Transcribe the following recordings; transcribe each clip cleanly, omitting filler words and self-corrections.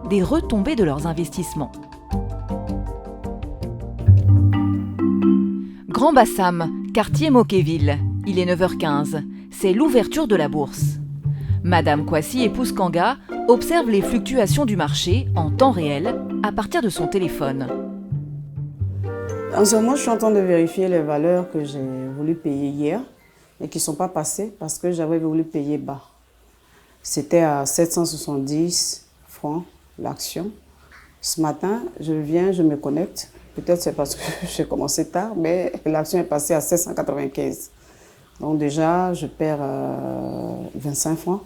des retombées de leurs investissements. Grand Bassam, quartier Moquéville. Il est 9h15. C'est l'ouverture de la bourse. Madame Kouassi, épouse Kanga, observe les fluctuations du marché en temps réel à partir de son téléphone. En ce moment, je suis en train de vérifier les valeurs que j'ai voulu payer hier et qui ne sont pas passées parce que j'avais voulu payer bas. C'était à 770 francs l'action. Ce matin, je viens, je me connecte. Peut-être c'est parce que j'ai commencé tard, mais l'action est passée à 795. Donc déjà, je perds 25 francs.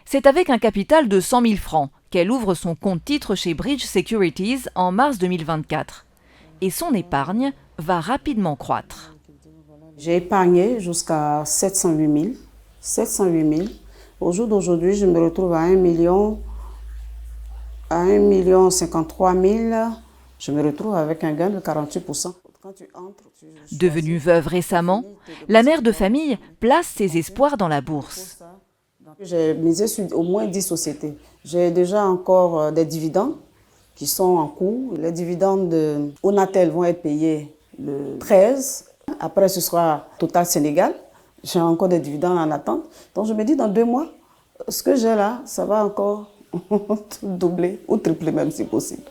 C'est avec un capital de 100 000 francs qu'elle ouvre son compte titre chez Bridge Securities en mars 2024. Et son épargne va rapidement croître. J'ai épargné jusqu'à 708 000. 708 000. Au jour d'aujourd'hui, je me retrouve à 1 million 53 000. Je me retrouve avec un gain de 48%. Devenue veuve récemment, la mère de famille place ses espoirs dans la bourse. J'ai misé sur au moins 10 sociétés. J'ai déjà encore des dividendes qui sont en cours. Les dividendes de Onatel vont être payés le 13. Après, ce sera Total Sénégal. J'ai encore des dividendes en attente. Donc, je me dis, dans 2 mois, ce que j'ai là, ça va encore doubler ou tripler même si possible.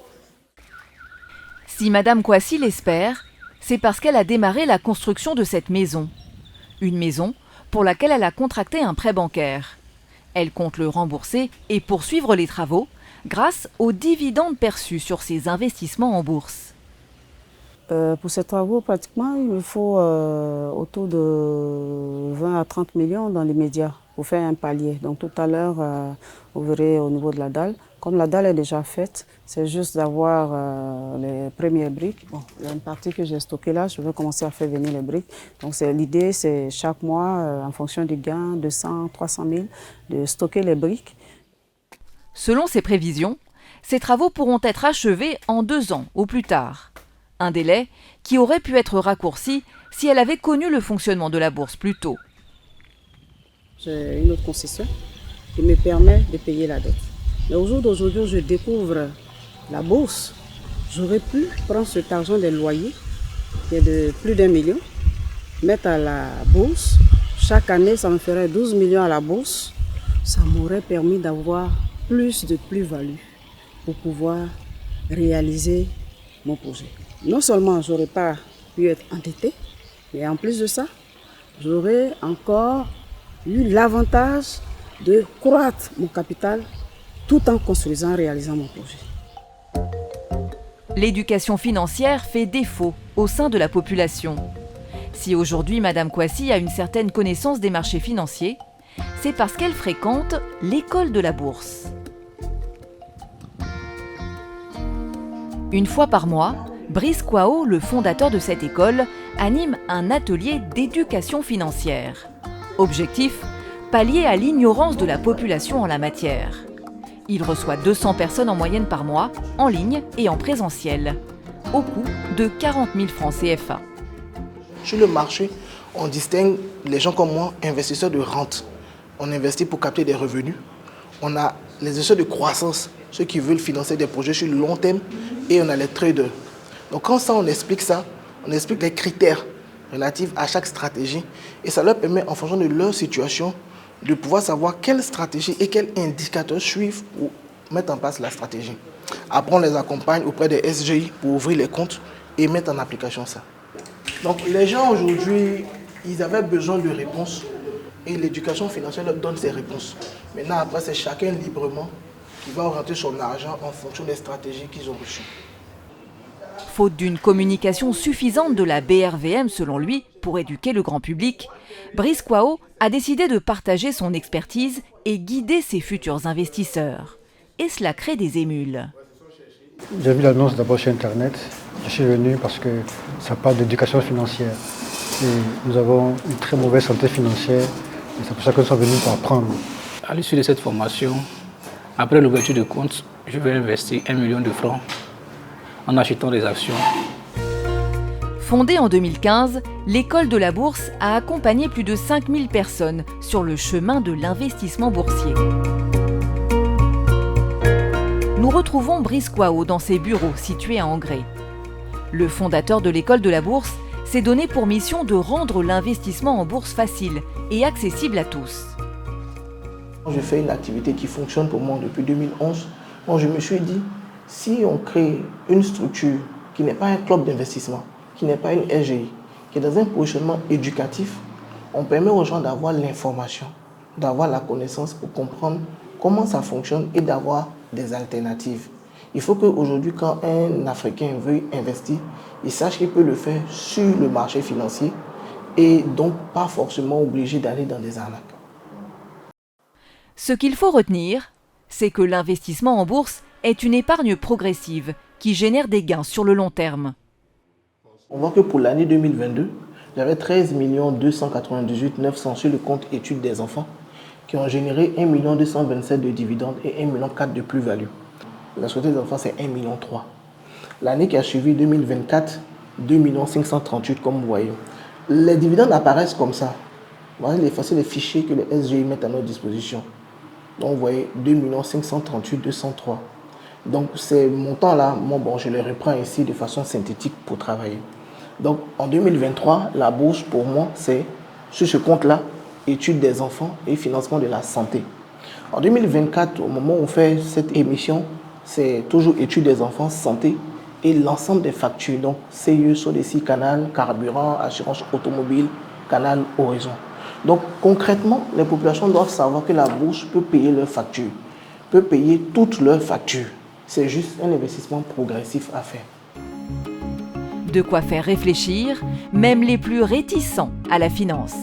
Si Madame Kouassi l'espère, c'est parce qu'elle a démarré la construction de cette maison. Une maison pour laquelle elle a contracté un prêt bancaire. Elle compte le rembourser et poursuivre les travaux grâce aux dividendes perçus sur ses investissements en bourse. Pour ces travaux, pratiquement, il me faut autour de 20 à 30 millions dans les médias pour faire un palier. Donc tout à l'heure, vous verrez au niveau de la dalle. Comme la dalle est déjà faite, c'est juste d'avoir les premières briques. Bon, il y a une partie que j'ai stockée là, je vais commencer à faire venir les briques. Donc l'idée, c'est chaque mois, en fonction du gain, 200, 300 000, de stocker les briques. Selon ses prévisions, ces travaux pourront être achevés en 2 ans au plus tard. Un délai qui aurait pu être raccourci si elle avait connu le fonctionnement de la bourse plus tôt. J'ai une autre concession qui me permet de payer la dette. Mais au jour d'aujourd'hui, où je découvre la bourse, j'aurais pu prendre cet argent des loyers, qui est de plus d'1 million, mettre à la bourse. Chaque année, ça me ferait 12 millions à la bourse. Ça m'aurait permis d'avoir plus de plus-value pour pouvoir réaliser mon projet. Non seulement je n'aurais pas pu être endettée, mais en plus de ça, j'aurais encore eu l'avantage de croître mon capital tout en construisant et réalisant mon projet. L'éducation financière fait défaut au sein de la population. Si aujourd'hui Madame Kouassi a une certaine connaissance des marchés financiers, c'est parce qu'elle fréquente l'école de la bourse. Une fois par mois, Brice Kwao, le fondateur de cette école, anime un atelier d'éducation financière. Objectif, pallier à l'ignorance de la population en la matière. Il reçoit 200 personnes en moyenne par mois, en ligne et en présentiel, au coût de 40 000 francs CFA. Sur le marché, on distingue les gens comme moi, investisseurs de rente. On investit pour capter des revenus. On a les investisseurs de croissance, ceux qui veulent financer des projets sur le long terme, et on a les traders. Donc quand on explique les critères relatifs à chaque stratégie, et ça leur permet, en fonction de leur situation, de pouvoir savoir quelle stratégie et quels indicateurs suivre pour mettre en place la stratégie. Après, on les accompagne auprès des SGI pour ouvrir les comptes et mettre en application ça. Donc les gens aujourd'hui, ils avaient besoin de réponses et l'éducation financière leur donne ces réponses. Maintenant, après, c'est chacun librement qui va orienter son argent en fonction des stratégies qu'ils ont reçues. Faute d'une communication suffisante de la BRVM, selon lui, pour éduquer le grand public, Brice Kwao a décidé de partager son expertise et guider ses futurs investisseurs. Et cela crée des émules. J'ai vu l'annonce d'abord sur Internet. Je suis venu parce que ça parle d'éducation financière. Et nous avons une très mauvaise santé financière. Et c'est pour ça que nous sommes venus pour apprendre. À l'issue de cette formation, après l'ouverture de compte, je vais investir 1 million de francs en achetant des actions. Fondée en 2015, l'école de la bourse a accompagné plus de 5000 personnes sur le chemin de l'investissement boursier. retrouvons Brice Kouao dans ses bureaux situés à Angré. Le fondateur de l'école de la bourse s'est donné pour mission de rendre l'investissement en bourse facile et accessible à tous. Je fais une activité qui fonctionne pour moi depuis 2011. Donc je me suis dit, si on crée une structure qui n'est pas un club d'investissement, qui n'est pas une SGI, qui est dans un positionnement éducatif, on permet aux gens d'avoir l'information, d'avoir la connaissance pour comprendre comment ça fonctionne et d'avoir des alternatives. Il faut qu'aujourd'hui, quand un Africain veut investir, il sache qu'il peut le faire sur le marché financier et donc pas forcément obligé d'aller dans des arnaques. Ce qu'il faut retenir, c'est que l'investissement en bourse est une épargne progressive qui génère des gains sur le long terme. On voit que pour l'année 2022, j'avais 13 298 900 sur le compte études des enfants qui ont généré 1 227 000 de dividendes et 1 400 000 de plus-value. La société des enfants, c'est 1,3 million. L'année qui a suivi, 2024, 2 538 000 comme vous voyez. Les dividendes apparaissent comme ça. Voilà les fichiers que les SGI mettent à notre disposition. Donc vous voyez 2 538 203. Donc ces montants-là, je les reprends ici de façon synthétique pour travailler. Donc en 2023, la bourse pour moi, c'est sur ce compte-là, études des enfants et financement de la santé. En 2024, au moment où on fait cette émission, c'est toujours études des enfants, santé et l'ensemble des factures. Donc CIE, SODECI, Canal, carburant, assurance automobile, Canal, Horizon. Donc concrètement, les populations doivent savoir que la bourse peut payer leurs factures, peut payer toutes leurs factures. C'est juste un investissement progressif à faire. De quoi faire réfléchir même les plus réticents à la finance.